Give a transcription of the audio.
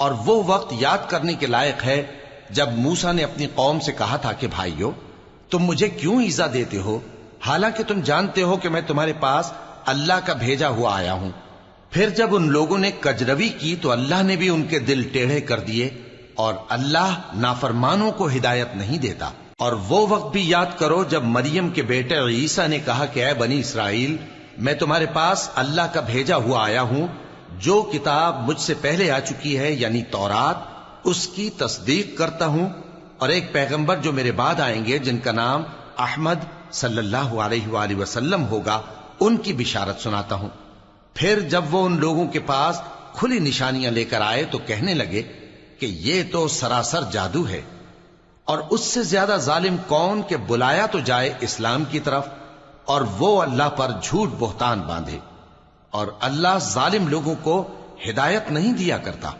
اور وہ وقت یاد کرنے کے لائق ہے جب موسیٰ نے اپنی قوم سے کہا تھا کہ بھائیو، تم مجھے کیوں ایذا دیتے ہو، حالانکہ تم جانتے ہو کہ میں تمہارے پاس اللہ کا بھیجا ہوا آیا ہوں۔ پھر جب ان لوگوں نے کجروی کی تو اللہ نے بھی ان کے دل ٹیڑھے کر دیے، اور اللہ نافرمانوں کو ہدایت نہیں دیتا۔ اور وہ وقت بھی یاد کرو جب مریم کے بیٹے عیسیٰ نے کہا کہ اے بنی اسرائیل، میں تمہارے پاس اللہ کا بھیجا ہوا آیا ہوں، جو کتاب مجھ سے پہلے آ چکی ہے یعنی تورات، اس کی تصدیق کرتا ہوں، اور ایک پیغمبر جو میرے بعد آئیں گے جن کا نام احمد صلی اللہ علیہ وآلہ وسلم ہوگا، ان کی بشارت سناتا ہوں۔ پھر جب وہ ان لوگوں کے پاس کھلی نشانیاں لے کر آئے تو کہنے لگے کہ یہ تو سراسر جادو ہے، اور اس سے زیادہ ظالم کون کہ بلایا تو جائے اسلام کی طرف اور وہ اللہ پر جھوٹ بہتان باندھے، اور اللہ ظالم لوگوں کو ہدایت نہیں دیا کرتا۔